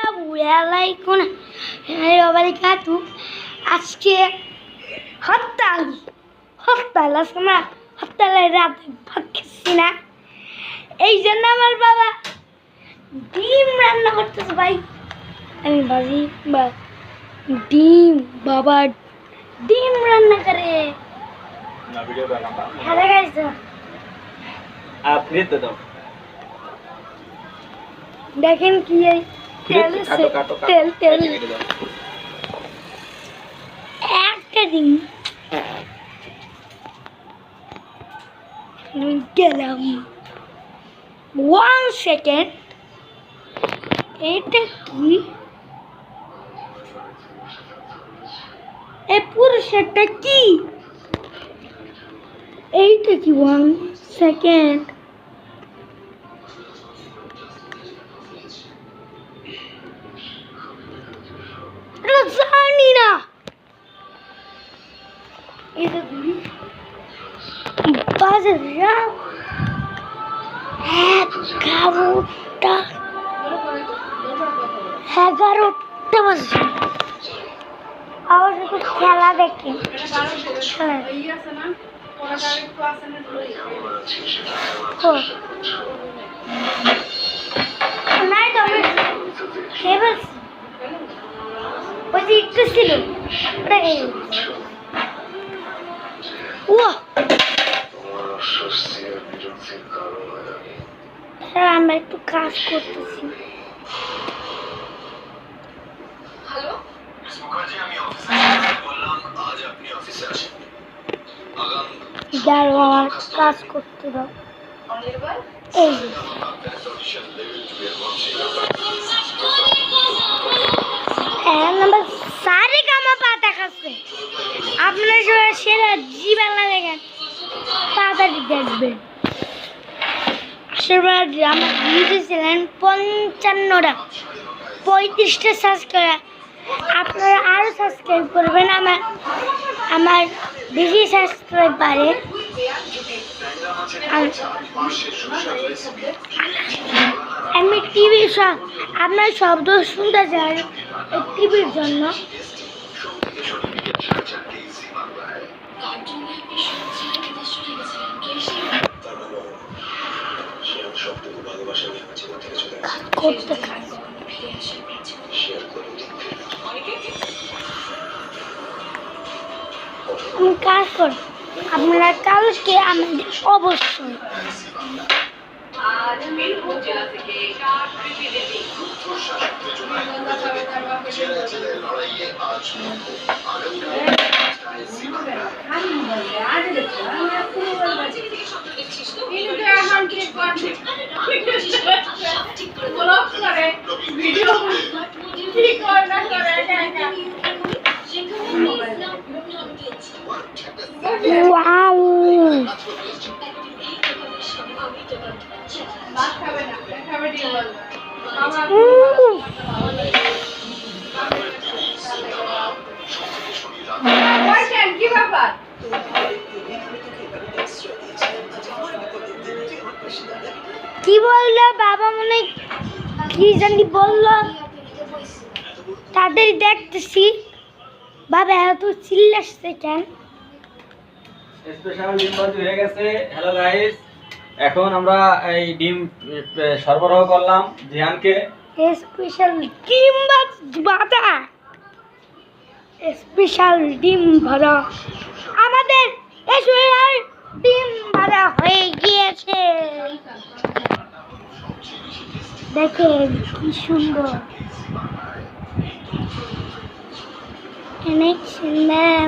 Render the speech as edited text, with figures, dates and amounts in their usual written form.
আসসালামু আলাইকুম ওয়াবারাকাতু। আজকে হরতাল আছে না, হরতালের রাতে ভাত খাচ্ছি না, এই জন্য আমার বাবা ডিম রান্না করতেছে। ভাই আমি ভাজি বা ডিম, বাবা ডিম রান্না করে। হ্যালো গাইস, দেখেন কি তেল একটা দিন গেলাম 1 সেকেন্ড। এটা কি এই পুরো সেটটা কি? এইটা কি 1 সেকেন্ড? জানি না। এটা বাজে 11টা বাজে। আবার একটু খেলা দেখি। নাই তো ওই যে একটু ছিল ওটা আমরা একটু কাজ করতেছি। আমার কাজ করতে দাও। এই সারে গামা পাতা খাচ্ছে। আপনারা সবাই সেরা জি বাংলা দেখেন, তাড়াতাড়ি দেখবেন। আমার ভিডিও ছিলেন 55টা, 35টা সাবস্ক্রাইব। আপনারা আরও সাবস্ক্রাইব করবেন, আমার বেশি সাবস্ক্রাইব বাড়ে। আমি টিভি আপনার শব্দ শুনতে চাই টিভির জন্য। আমি কাজ করি, আপনারা কালকে আমাদের অবশ্যই কি বললো বাবা, মনে কি জানি বললো, তাদের দেখতেছি। বাবা এত চিল্লাচ্ছে কেন? স্পেশাল ডিম ভাজি হয়ে গেছে। হ্যালো গাইস, এখন আমরা এই ডিম সরবরাহ করলাম জিহানকে। স্পেশাল ডিম ভাজা, স্পেশাল ডিম ভাজা আমাদের স্পেশাল ডিম ভাজা হয়ে গিয়েছে। দেখেন কি সুন্দর, অনেক সুন্দর।